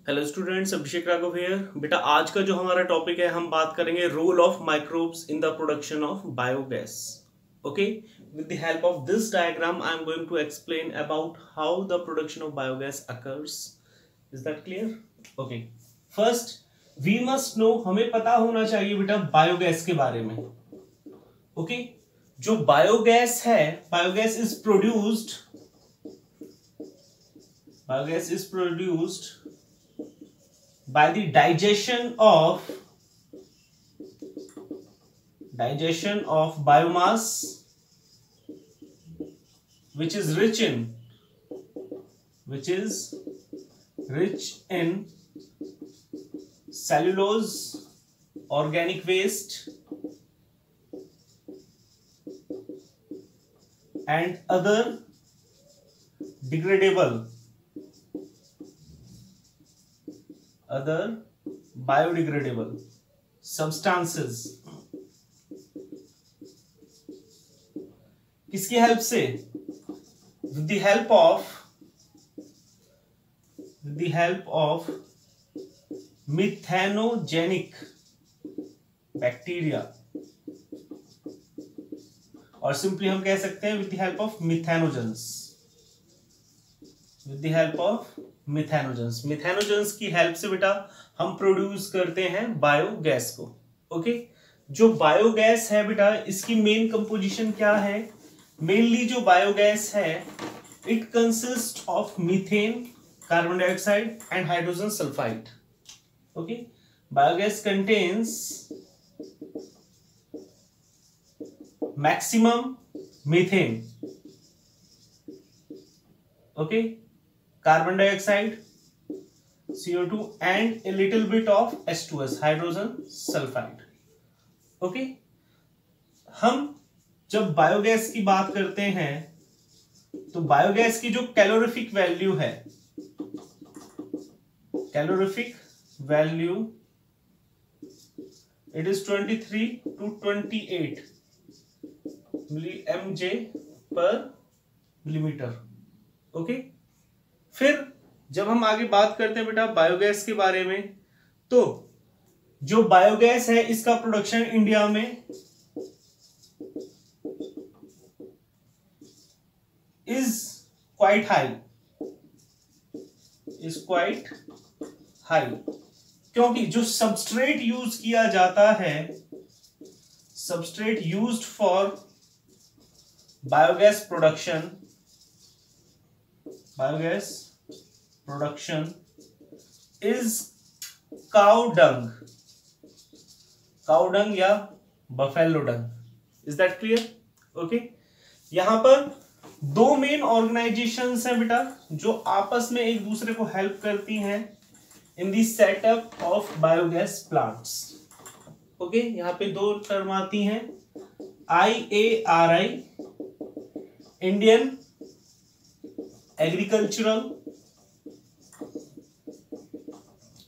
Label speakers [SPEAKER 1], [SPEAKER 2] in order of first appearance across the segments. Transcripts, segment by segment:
[SPEAKER 1] Hello students, Abhishek Raghav here. बेटा आज का जो हमारा टॉपिक है, हम बात करेंगे role of microbes in the production of biogas. Okay, with the help of this diagram I am going to explain about how the production of biogas occurs. Is that clear? Okay, first we must know, हमें पता होना चाहिए बेटा biogas के बारे में। Okay, जो biogas है, biogas is produced by the digestion of biomass which is rich in cellulose, organic waste and other biodegradable substances। किसकी हेल्प से? with the help of methanogenic bacteria, और सिंपली हम कह सकते हैं with the help of methanogens की help से बेटा हम प्रोड्यूस करते हैं बायोगैस को। ओके, जो बायोगैस है बेटा, इसकी मेन कंपोजिशन क्या है? मेनली जो बायोगैस है, it consist of methane, carbon dioxide and hydrogen sulphide. Okay, biogas contains maximum methane, okay, carbon dioxide, CO2 and a little bit of H2S, hydrogen sulfide। Okay, हम जब biogas की बात करते हैं तो बायोगैस की जो कैलोरीफिक वैल्यू है, it is 23 to 28 mJ per millimeter। Okay, फिर जब हम आगे बात करते हैं बेटा बायोगैस के बारे में, तो जो बायोगैस है इसका प्रोडक्शन इंडिया में इज क्वाइट हाई, क्योंकि जो सबस्ट्रेट यूज किया जाता है, substrate used for biogas production is cow dung या buffalo dung। Is that clear? Okay, यहां पर दो मेन ऑर्गेनाइजेशंस हैं बेटा जो आपस में एक दूसरे को हेल्प करती हैं in the setup of biogas plants. Okay, यहां पे दो टर्म आती हैं, IARI, Indian agricultural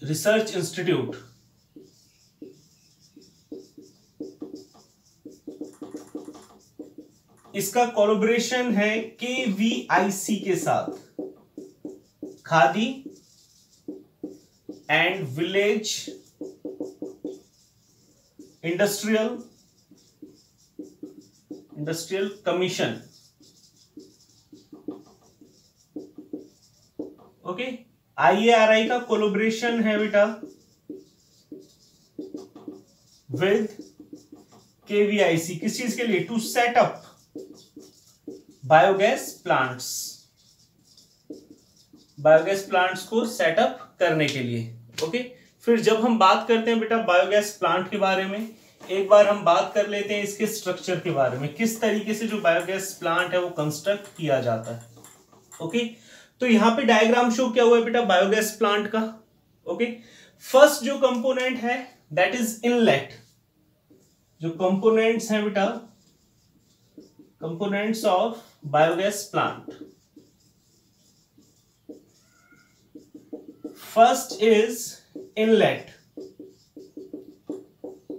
[SPEAKER 1] research institute, इसका कोलैबोरेशन है KVIC के साथ, Khadi and village industrial commission. Okay, IARI का कोलैबोरेशन है बेटा विद KVIC, किस चीज के लिए? To set up biogas plants को सेटअप करने के लिए। ओके, फिर जब हम बात करते हैं बेटा बायोगैस प्लांट के बारे में, एक बार हम बात कर लेते हैं इसके स्ट्रक्चर के बारे में, किस तरीके से जो बायोगैस प्लांट है वो कंस्ट्रक्ट किया जाता है। ओके, तो यहां पे डायग्राम शो किया हुआ है बेटा बायोगैस प्लांट का। ओके, फर्स्ट जो कंपोनेंट है दैट इज इनलेट। जो कंपोनेंट्स हैं बेटा, components of biogas plant, first is inlet,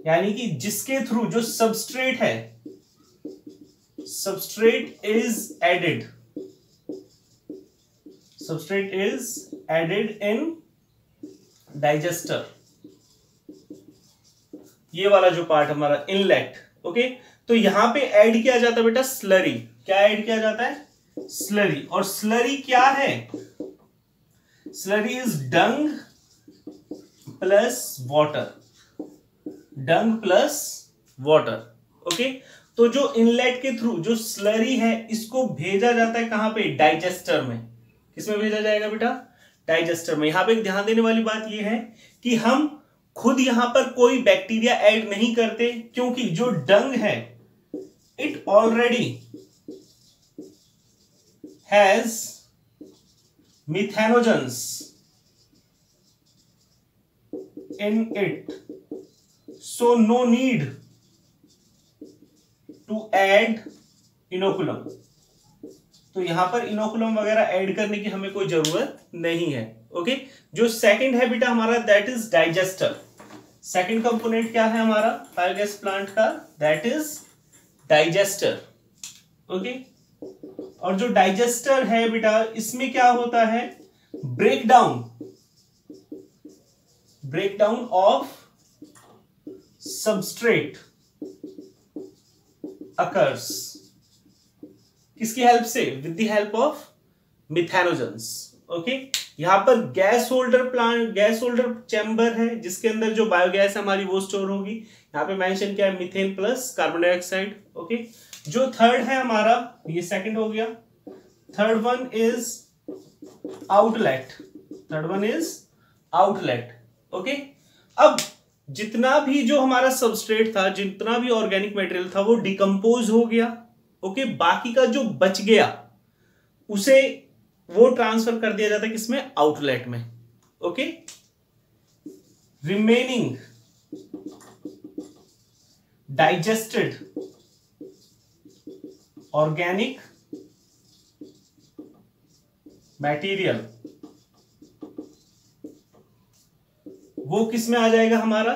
[SPEAKER 1] यानी कि जिसके थ्रू जो सबस्ट्रेट है, substrate is added in digester, ये वाला जो पार्ट हमारा इनलेट, ओके। तो यहां पे ऐड किया जाता है बेटा स्लरी। क्या ऐड किया जाता है? स्लरी। और स्लरी क्या है? Slurry is dung plus water, dung plus water, okay. तो जो इनलेट के थ्रू जो स्लरी है इसको भेजा जाता है कहां पे? डाइजेस्टर में। किसमें भेजा जाएगा बेटा? डाइजेस्टर में। यहां पे एक ध्यान देने वाली बात यह है कि हम खुद यहां पर कोई बैक्टीरिया ऐड नहीं करते, क्योंकि जो डंग है it already has methanogens in it, so no need to add inoculum। तो यहां पर इनोकुलम वगैरह ऐड करने की हमें कोई जरूरत नहीं है, ओके। जो सेकंड है बेटा हमारा that is digester. Second component क्या है हमारा बायोगैस प्लांट का? That is digester, okay. और जो डाइजेस्टर है बेटा इसमें क्या होता है? breakdown of substrate occurs। किसकी हेल्प से? With the help of methanogens, okay. यहां पर गैस होल्डर चैम्बर है जिसके अंदर जो बायोगैस हमारी वो स्टोर होगी। यहां पे मेंशन क्या है? Methane plus carbon dioxide, okay. जो थर्ड है हमारा, ये सेकंड हो गया। Third one is outlet, okay. अब जितना भी जो हमारा सबस्ट्रेट था, जितना भी ऑर्गेनिक मटेरियल था वो डिकम्पोज हो गया, ओके। बाकी का जो बच गया उसे वो ट्रांसफर कर दिया जाता है किसमें? आउटलेट में, okay. Remaining digested organic material वो किस में आ जाएगा? हमारा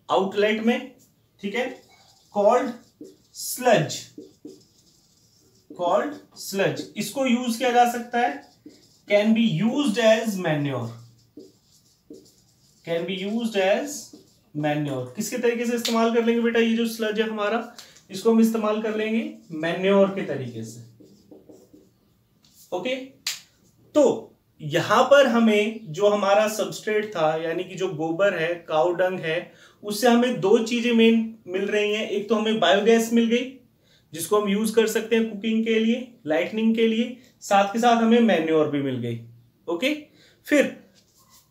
[SPEAKER 1] आउटलेट में, ठीक है। Called sludge. इसको यूज किया जा सकता है, can be used as manure. किसके तरीके से इस्तेमाल कर लेंगे बेटा? ये जो स्लज है हमारा इसको हम इस्तेमाल कर लेंगे मैन्योर के तरीके से, ओके। तो यहां पर हमें जो हमारा सबस्ट्रेट था यानी कि जो गोबर है, काऊ डंग है, उससे हमें दो चीजें मेन मिल रही हैं। एक तो हमें बायोगैस मिल गई जिसको हम यूज कर सकते हैं कुकिंग के लिए, लाइटनिंग के लिए, साथ के साथ हमें मैन्योर भी मिल गई, ओके। फिर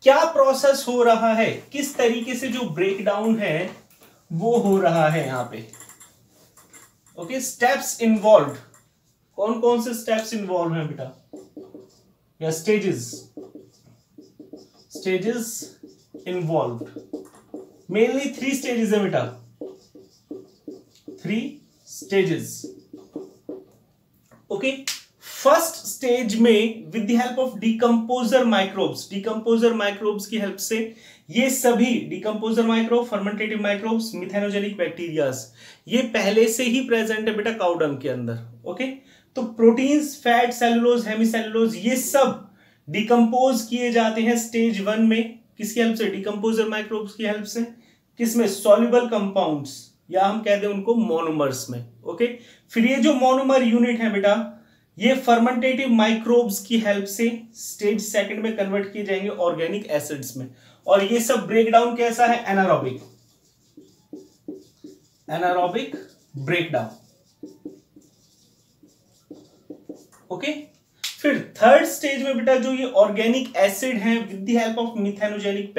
[SPEAKER 1] क्या प्रोसेस हो रहा है, किस तरीके से जो ब्रेकडाउन है वो हो रहा है यहां पे, ओके। स्टेप्स इन्वॉल्व, कौन कौन से स्टेप्स इन्वॉल्व हैं बेटा? या स्टेजेस इन्वॉल्व। मेनली 3 स्टेजेस है बेटा, 3 स्टेजेस, ओके। फर्स्ट स्टेज में with the help of decomposer microbes की हेल्प से ये सभी decomposer microbe, fermentative microbes, methanogenic bacterias ये पहले से ही प्रेजेंट है बेटा काऊ डंग के अंदर, ओके। तो प्रोटीन्स, फैट, सेलुलोज, हेमीसेलुलोज ये सब डिकम्पोज किए जाते हैं स्टेज 1 में। किसकी हेल्प से? डिकम्पोजर माइक्रोब्स की हेल्प से। किसमें? सॉल्युबल कंपाउंड्स या हम कहते हैं उनको मोनोमर्स में, ओके। फिर ये जो मोनोमर यूनिट है बेटा ये फर्मेंटेटिव माइक्रोब्स की हेल्प से स्टेज 2 में कन्वर्ट किए जाएंगे ऑर्गेनिक एसिड्स में। और ये सब ब्रेकडाउन कैसा है? Anaerobic breakdown, okay. फिर थर्ड स्टेज में बेटा जो ये ऑर्गेनिक एसिड हैं with the help of methanogenic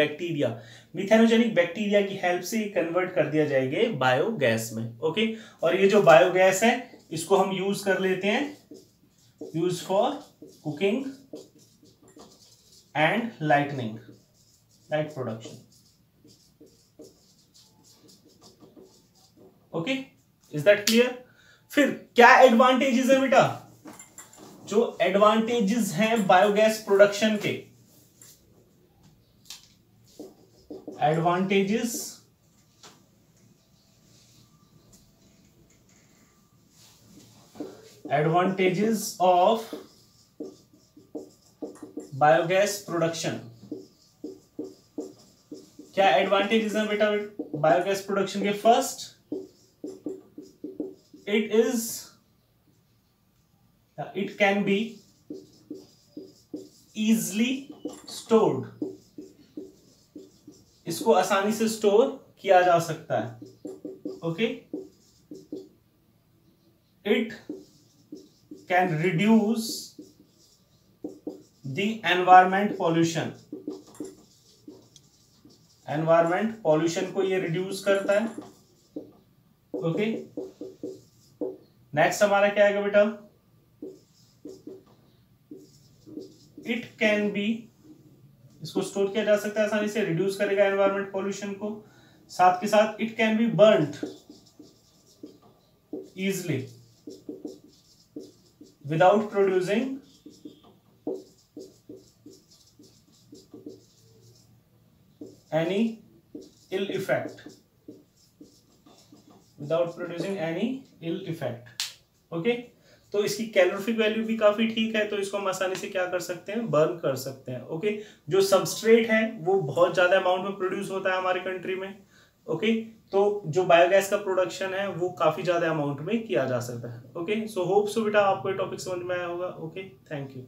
[SPEAKER 1] bacteria की हेल्प से कन्वर्ट कर दिया जाएगा बायोगैस में, ओके। और ये जो बायोगैस है इसको हम यूज कर लेते हैं, use for cooking and light production, okay. Is that clear? फिर क्या एडवांटेजेस है बेटा? जो एडवांटेजेस हैं बायोगैस प्रोडक्शन के, एडवांटेजेस ऑफ बायोगैस प्रोडक्शन। क्या एडवांटेजेस हैं बेटा बायोगैस प्रोडक्शन के? First, it can B easily stored, इसको आसानी से स्टोर किया जा सकता है। Okay, it can reduce the environment pollution, environment pollution को ये रिड्यूस करता है। ओके, नेक्स्ट हमारा क्या आएगा बेटा? इट कैन बी, इसको स्टोर किया जा सकता है आसानी से, रिड्यूस करेगा एनवायरमेंट पॉल्यूशन को, साथ के साथ it can be burned easily without producing any ill effect, without producing any ill effect. Okay, तो इसकी कैलोरीफिक वैल्यू भी काफी ठीक है, तो इसको हम आसानी से क्या कर सकते हैं? बर्न कर सकते हैं। ओके, जो सबस्ट्रेट है वो बहुत ज्यादा अमाउंट में प्रोड्यूस होता है हमारे कंट्री में। ओके, तो जो बायोगैस का प्रोडक्शन है वो काफी ज्यादा अमाउंट में किया जा सकता है। ओके, सो होप सो बेटा आपको ये टॉपिक समझ में आया होगा। Okay, thank you.